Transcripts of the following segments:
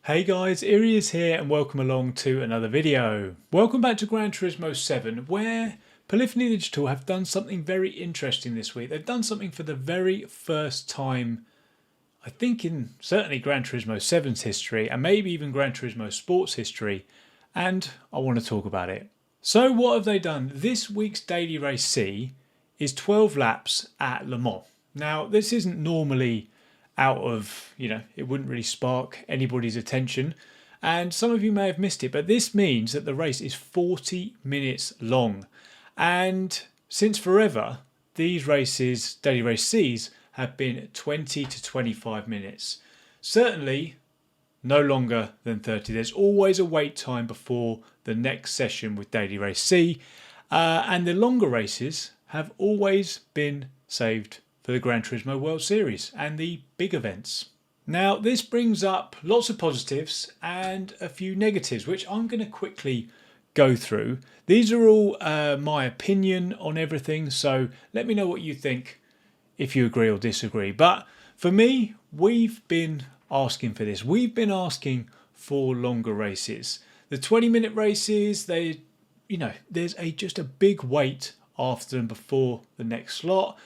Hey guys, Iri is here and welcome along to another video. Welcome back to Gran Turismo 7 where Polyphony Digital have done something very interesting this week. They've done something for the very first time, I think in certainly Gran Turismo 7's history and maybe even Gran Turismo Sport's history, and I want to talk about it. So what have they done? This week's Daily Race C is 12 laps at Le Mans. Now this isn't normally out of, it wouldn't really spark anybody's attention. And some of you may have missed it, but this means that the race is 40 minutes long. And since forever, these races, Daily Race Cs, have been 20 to 25 minutes. Certainly no longer than 30. There's always a wait time before the next session with Daily Race C. And the longer races have always been saved for the Gran Turismo World Series and the big events. Now this brings up lots of positives and a few negatives, which I'm going to quickly go through. These are all my opinion on everything, so let me know what you think, if you agree or disagree. But for me, we've been asking for this. We've been asking for longer races. The 20-minute races, there's just a big wait after them before the next slot.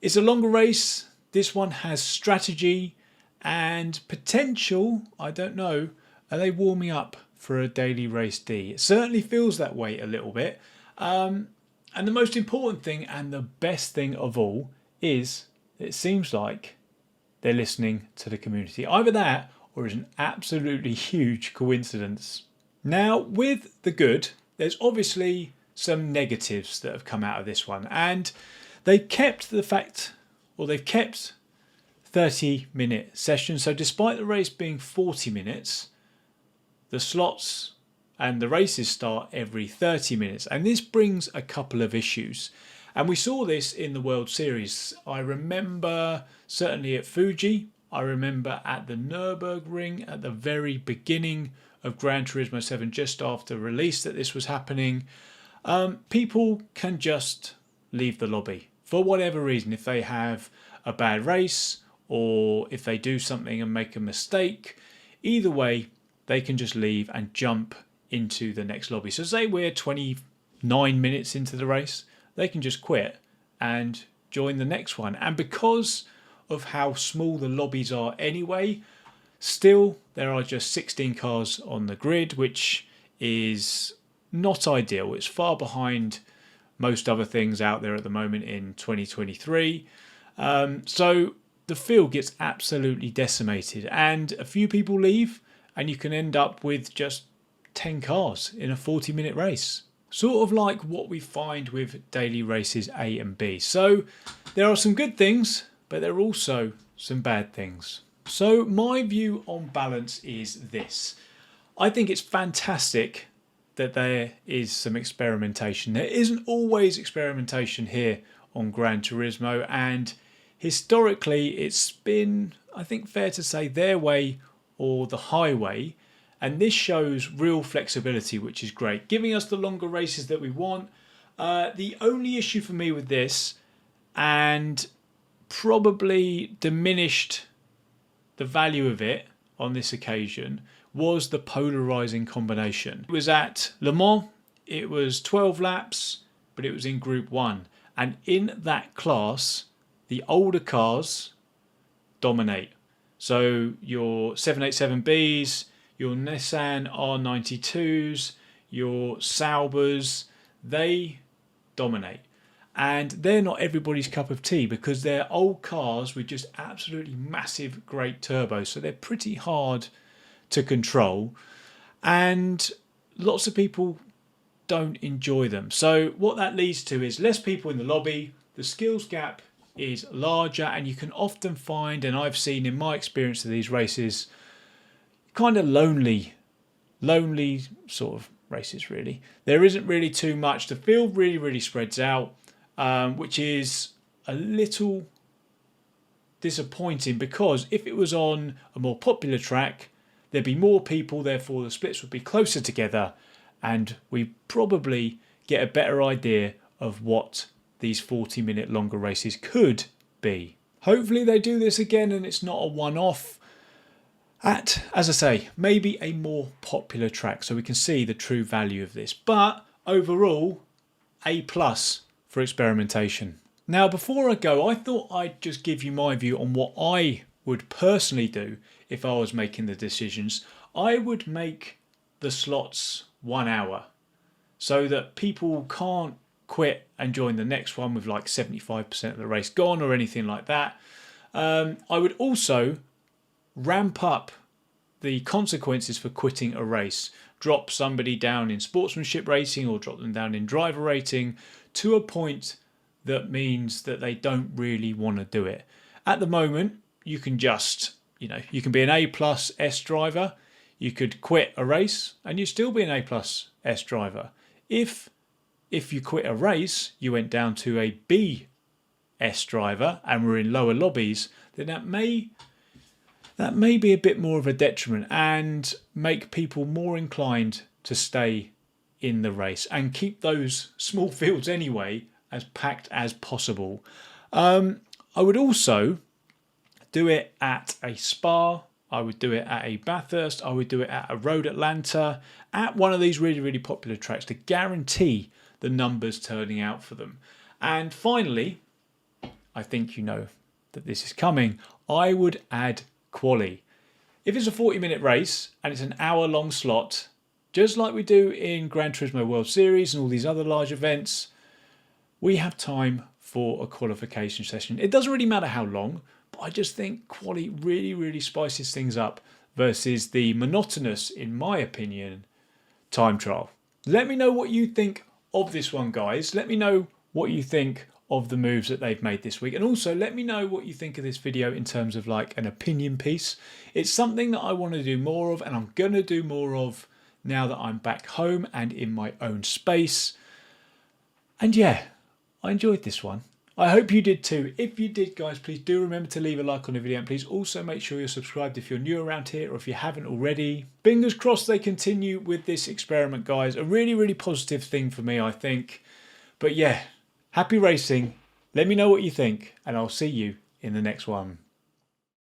It's a longer race. This one has strategy and potential. I don't know. Are they warming up for a Daily Race D? It certainly feels that way a little bit. And the most important thing and the best thing of all is it seems like they're listening to the community. Either that or it's an absolutely huge coincidence. Now, with the good, there's obviously some negatives that have come out of this one. And they've kept 30-minute sessions. So despite the race being 40 minutes, the slots and the races start every 30 minutes. And this brings a couple of issues. And we saw this in the World Series. I remember certainly at Fuji. I remember at the Nürburgring at the very beginning of Gran Turismo 7, just after release that this was happening. People can just leave the lobby for whatever reason. If they have a bad race or if they do something and make a mistake, either way, they can just leave and jump into the next lobby. So say we're 29 minutes into the race, they can just quit and join the next one. And because of how small the lobbies are anyway, still there are just 16 cars on the grid, which is not ideal. It's far behind most other things out there at the moment in 2023. So the field gets absolutely decimated and a few people leave and you can end up with just 10 cars in a 40-minute race. Sort of like what we find with daily races A and B. So there are some good things, but there are also some bad things. So my view on balance is this. I think it's fantastic that there is some experimentation. There isn't always experimentation here on Gran Turismo, and historically it's been, I think, fair to say their way or the highway, and this shows real flexibility, which is great, giving us the longer races that we want. The only issue for me with this, and probably diminished the value of it on this occasion, was the polarising combination. It was at Le Mans, it was 12 laps, but it was in Group 1. And in that class, the older cars dominate. So your 787Bs, your Nissan R92s, your Saubers, they dominate. And they're not everybody's cup of tea because they're old cars with just absolutely massive, great turbos. So they're pretty hard to control, and lots of people don't enjoy them. So what that leads to is less people in the lobby, the skills gap is larger, and you can often find, and I've seen in my experience of these races, kind of lonely sort of races really. There isn't really too much. The field really spreads out, which is a little disappointing because if it was on a more popular track, there'd be more people, therefore the splits would be closer together and we probably get a better idea of what these 40-minute longer races could be. Hopefully they do this again and it's not a one-off. at, as I say, maybe a more popular track, so we can see the true value of this. But overall, A+ for experimentation. Now, before I go, I thought I'd just give you my view on what I would personally do if I was making the decisions. I would make the slots 1 hour so that people can't quit and join the next one with like 75% of the race gone or anything like that. I would also ramp up the consequences for quitting a race. Drop somebody down in sportsmanship racing or drop them down in driver rating to a point that means that they don't really want to do it. At the moment, you can just, you can be an A+ S driver. You could quit a race and you'd still be an A+ S driver. If you quit a race, you went down to a B S driver and were in lower lobbies, then that may be a bit more of a detriment and make people more inclined to stay in the race and keep those small fields anyway as packed as possible. I would also do it at a Spa. I would do it at a Bathurst. I would do it at a Road Atlanta, at one of these really, really popular tracks to guarantee the numbers turning out for them. And finally, I think you know that this is coming, I would add quali. If it's a 40-minute race and it's an hour-long slot, just like we do in Gran Turismo World Series and all these other large events, we have time for a qualification session. It doesn't really matter how long, but I just think quali really, really spices things up versus the monotonous, in my opinion, time trial. Let me know what you think of this one, guys. Let me know what you think of the moves that they've made this week. And also let me know what you think of this video in terms of like an opinion piece. It's something that I want to do more of, and I'm going to do more of now that I'm back home and in my own space. And yeah, I enjoyed this one. I hope you did too. If you did, guys, please do remember to leave a like on the video, and please also make sure you're subscribed if you're new around here or if you haven't already. Fingers crossed they continue with this experiment, guys. A really, really positive thing for me, I think. But yeah, happy racing. Let me know what you think, and I'll see you in the next one.